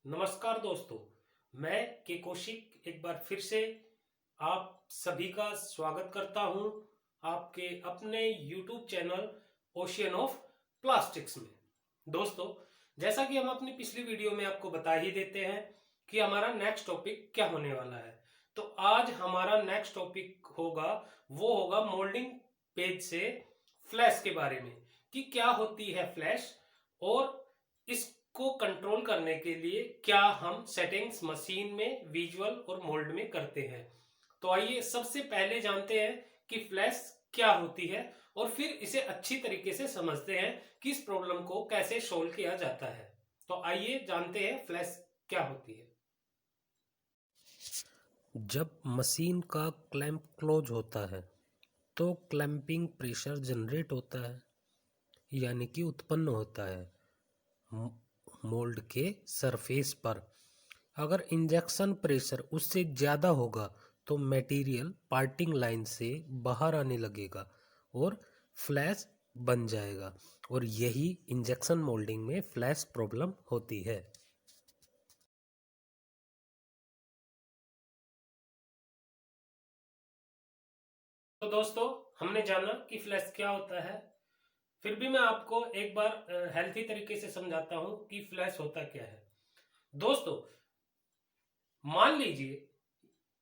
नमस्कार दोस्तों, मैं के कौशिक एक बार फिर से आप सभी का स्वागत करता हूं आपके अपने YouTube channel ocean of plastics में। दोस्तों, जैसा कि हम अपनी पिछली वीडियो में आपको बता ही देते हैं कि हमारा नेक्स्ट टॉपिक क्या होने वाला है। तो आज हमारा नेक्स्ट टॉपिक होगा, वो होगा मोल्डिंग पेज से फ्लैश के बारे में कि क्या होती है फ्लैश और इसको कंट्रोल करने के लिए क्या हम सेटिंग्स मशीन में, विजुअल और मोल्ड में करते हैं। तो आइए सबसे पहले जानते हैं कि फ्लैश क्या होती है और फिर इसे अच्छी तरीके से समझते हैं कि इस प्रॉब्लम को कैसे सोल्व किया जाता है। तो आइए जानते हैं फ्लैश क्या होती है। जब मशीन का क्लैंप क्लोज होता है तो क्लैंपिंग प्रेशर जनरेट होता है, यानी कि उत्पन्न होता है मोल्ड के सरफेस पर। अगर इंजेक्शन प्रेशर उससे ज़्यादा होगा तो मटेरियल पार्टिंग लाइन से बाहर आने लगेगा और फ्लैश बन जाएगा, और यही इंजेक्शन मोल्डिंग में फ्लैश प्रॉब्लम होती है। तो दोस्तों, हमने जाना कि फ्लैश क्या होता है। फिर भी मैं आपको एक बार हेल्थी तरीके से समझाता हूं कि फ्लैश होता क्या है। दोस्तों, मान लीजिए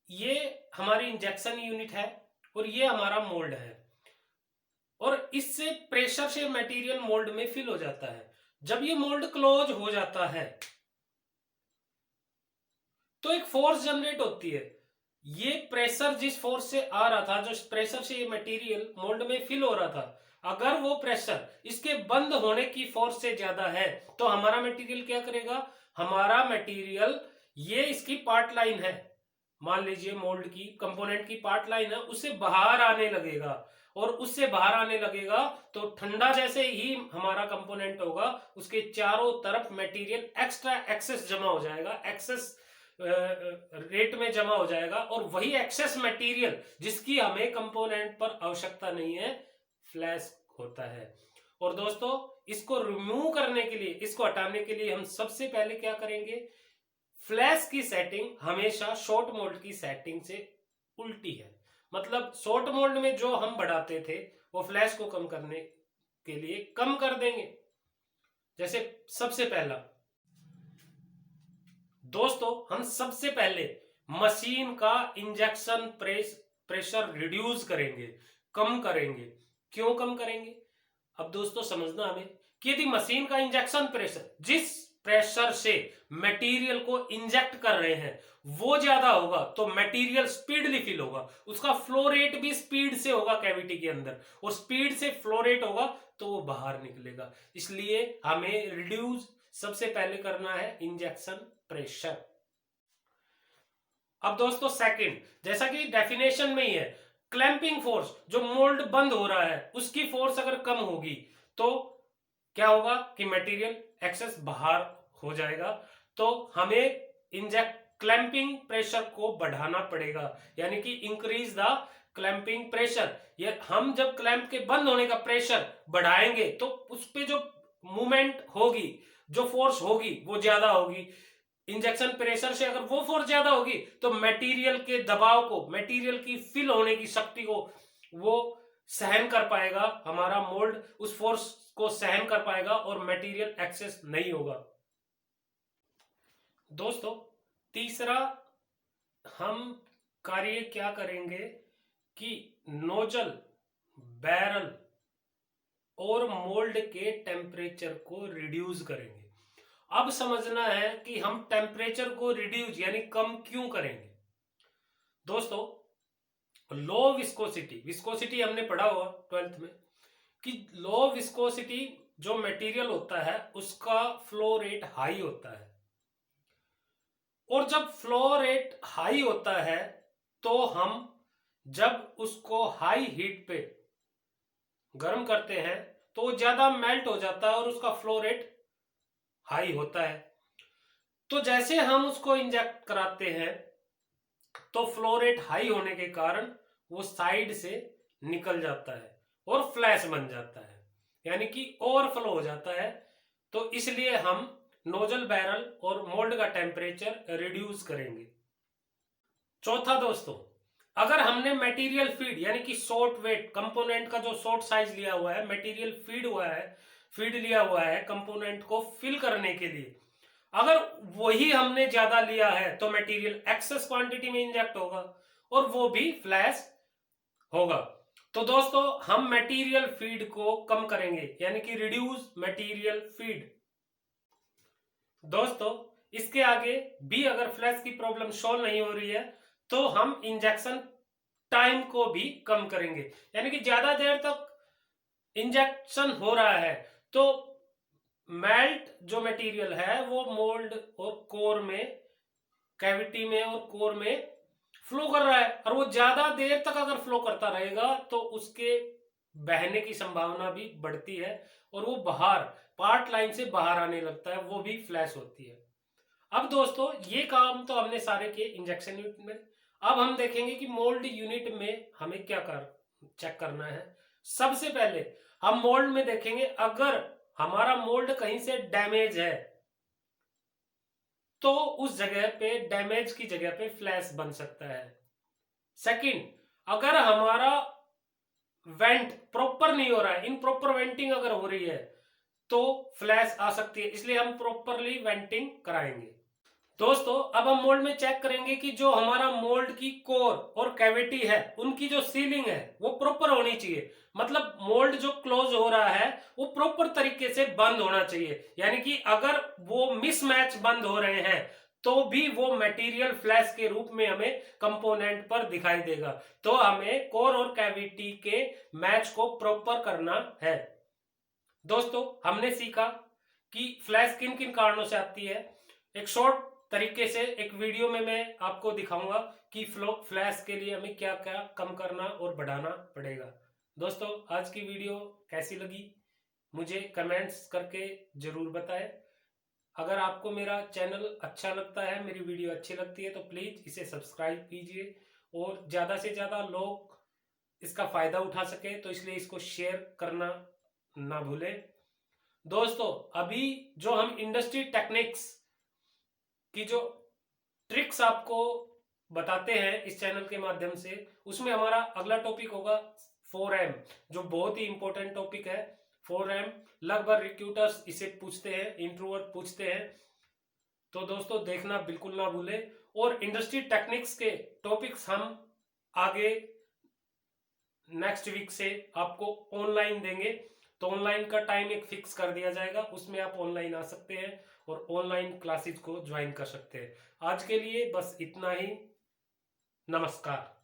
ये हमारी इंजेक्शन यूनिट है और ये हमारा मोल्ड है और इससे प्रेशर से मटेरियल मोल्ड में फिल हो जाता है। जब ये मोल्ड क्लोज हो जाता है तो एक फोर्स जनरेट होती है। ये प्रेशर जिस फोर्स से आ रहा था, जो प्रेशर से ये मटेरियल मोल्ड में फिल हो रहा था, अगर वो प्रेशर इसके बंद होने की फोर्स से ज्यादा है तो हमारा मटेरियल क्या करेगा? हमारा मटेरियल, ये इसकी पार्ट लाइन है, मान लीजिए मोल्ड की कंपोनेंट की पार्ट लाइन है, उससे बाहर आने लगेगा। और उससे बाहर आने लगेगा तो ठंडा जैसे ही हमारा कंपोनेंट होगा, उसके चारों तरफ मटेरियल एक्स्ट्रा एक्सेस जमा हो जाएगा, एक्सेस रेट में जमा हो जाएगा। और वही एक्सेस मटेरियल जिसकी हमें कंपोनेंट पर आवश्यकता नहीं है, फ्लैश होता है। और दोस्तों, इसको रिमूव करने के लिए, इसको हटाने के लिए हम सबसे पहले क्या करेंगे? फ्लैश की सेटिंग हमेशा शॉर्ट मोल्ड की सेटिंग से उल्टी है। मतलब शॉर्ट मोल्ड में जो हम बढ़ाते थे वो फ्लैश को कम करने के लिए कम कर देंगे। जैसे सबसे पहला, दोस्तों, हम सबसे पहले मशीन का इंजेक्शन प्रेशर रिड्यूस करेंगे, कम करेंगे। क्यों कम करेंगे? अब दोस्तों समझना हमें कि यदि मशीन का इंजेक्शन प्रेशर, जिस प्रेशर से मटेरियल को इंजेक्ट कर रहे हैं, वो ज्यादा होगा तो मटेरियल स्पीडली फिल होगा, उसका फ्लो रेट भी स्पीड से होगा कैविटी के अंदर, और स्पीड से फ्लो रेट होगा तो वो बाहर निकलेगा। इसलिए हमें रिड्यूस सबसे पहले करना है इंजेक्शन प्रेशर। अब दोस्तों सेकंड, जैसा कि डेफिनेशन में ही है, क्लैंपिंग फोर्स, जो मोल्ड बंद हो रहा है उसकी फोर्स अगर कम होगी तो क्या होगा कि मटेरियल एक्सेस बाहर हो जाएगा। तो हमें इंजेक्ट क्लैंपिंग प्रेशर को बढ़ाना पड़ेगा, यानी कि इंक्रीज द क्लैंपिंग प्रेशर। ये हम जब क्लैंप के बंद होने का प्रेशर बढ़ाएंगे तो उस पे जो मूवमेंट होगी, जो फोर्स होगी वो ज्यादा होगी। इंजेक्शन प्रेशर से अगर वो फोर्स ज्यादा होगी तो मटेरियल के दबाव को, मटेरियल की फिल होने की शक्ति को वो सहन कर पाएगा, हमारा मोल्ड उस फोर्स को सहन कर पाएगा और मटेरियल एक्सेस नहीं होगा। दोस्तों, तीसरा हम कार्य क्या करेंगे कि नोजल, बैरल और मोल्ड के टेम्परेचर को रिड्यूस करेंगे। अब समझना है कि हम टेम्परेचर को रिड्यूस यानी कम क्यों करेंगे। दोस्तों, लो विस्कोसिटी, विस्कोसिटी हमने पढ़ा हुआ 12th में कि लो विस्कोसिटी जो मटेरियल होता है उसका फ्लो रेट हाई होता है, और जब फ्लो रेट हाई होता है तो हम जब उसको हाई हीट पे गर्म करते हैं तो ज्यादा मेल्ट हो जाता है और उसका फ्लो रेट हाई होता है। तो जैसे हम उसको इंजेक्ट कराते हैं तो फ्लो रेट हाई होने के कारण वो साइड से निकल जाता है और फ्लैश बन जाता है, यानी कि ओवरफ्लो हो जाता है। तो इसलिए हम नोजल बैरल और मोल्ड का टेम्परेचर रिड्यूस करेंगे। चौथा दोस्तों, अगर हमने मटेरियल फीड यानी कि शॉर्ट वेट कंपोनेंट का जो शॉर्ट साइज लिया हुआ है, मटेरियल फीड लिया हुआ है कंपोनेंट को फिल करने के लिए, अगर वही हमने ज्यादा लिया है तो मटेरियल एक्सेस क्वांटिटी में इंजेक्ट होगा और वो भी फ्लैश होगा। तो दोस्तों हम मटेरियल फीड को कम करेंगे यानी कि रिड्यूस मटेरियल फीड। दोस्तों इसके आगे भी अगर फ्लैश की प्रॉब्लम सॉल्व नहीं हो रही है तो हम इंजेक्शन टाइम को भी कम करेंगे, यानी कि ज्यादा देर तक इंजेक्शन हो रहा है तो मेल्ट जो मटेरियल है वो मोल्ड और कोर में, कैविटी में और कोर में फ्लो कर रहा है, और वो ज्यादा देर तक अगर फ्लो करता रहेगा तो उसके बहने की संभावना भी बढ़ती है और वो बाहर पार्ट लाइन से बाहर आने लगता है, वो भी फ्लैश होती है। अब दोस्तों ये काम तो हमने सारे किए इंजेक्शन यूनिट में। अब हम देखेंगे कि मोल्ड यूनिट में हमें क्या चेक करना है। सबसे पहले हम मोल्ड में देखेंगे, अगर हमारा मोल्ड कहीं से डैमेज है तो उस जगह पे, डैमेज की जगह पे फ्लैश बन सकता है। सेकंड, अगर हमारा वेंट प्रॉपर नहीं हो रहा है, इनप्रॉपर वेंटिंग अगर हो रही है तो फ्लैश आ सकती है, इसलिए हम प्रॉपरली वेंटिंग कराएंगे। दोस्तों अब हम मोल्ड में चेक करेंगे कि जो हमारा मोल्ड की कोर और कैविटी है उनकी जो सीलिंग है वो प्रॉपर होनी चाहिए, मतलब मोल्ड जो क्लोज हो रहा है वो प्रॉपर तरीके से बंद होना चाहिए, यानी कि अगर वो मिसमैच बंद हो रहे हैं तो भी वो मटेरियल फ्लैश के रूप में हमें कंपोनेंट पर दिखाई देगा। तो हमें कोर और कैविटी के मैच को प्रॉपर करना है। दोस्तों हमने सीखा कि फ्लैश किन किन कारणों से आती है। एक शॉर्ट तरीके से एक वीडियो में मैं आपको दिखाऊंगा कि फ्लैश के लिए हमें क्या क्या कम करना और बढ़ाना पड़ेगा। दोस्तों आज की वीडियो कैसी लगी मुझे कमेंट्स करके जरूर बताएं। अगर आपको मेरा चैनल अच्छा लगता है, मेरी वीडियो अच्छी लगती है तो प्लीज इसे सब्सक्राइब कीजिए और ज्यादा से ज्यादा लोग इसका फायदा उठा सके, तो इसलिए इसको शेयर करना ना भूलें। दोस्तों अभी जो हम इंडस्ट्री टेक्निक्स की जो ट्रिक्स आपको बताते हैं इस चैनल के माध्यम से, उसमें हमारा अगला टॉपिक होगा 4M, जो बहुत ही इंपॉर्टेंट टॉपिक है। 4M लगभग रिक्रूटर्स इसे पूछते हैं, इंट्रोवर्ट पूछते हैं, तो दोस्तों देखना बिल्कुल ना भूले। और इंडस्ट्री टेक्निक्स के टॉपिक्स हम आगे नेक्स्ट वीक से आपको ऑनलाइन देंगे, तो ऑनलाइन का टाइम एक फिक्स कर दिया जाएगा, उसमें आप ऑनलाइन आ सकते हैं और ऑनलाइन क्लासेस को ज्वाइन कर सकते हैं। आज के लिए बस इतना ही। नमस्कार।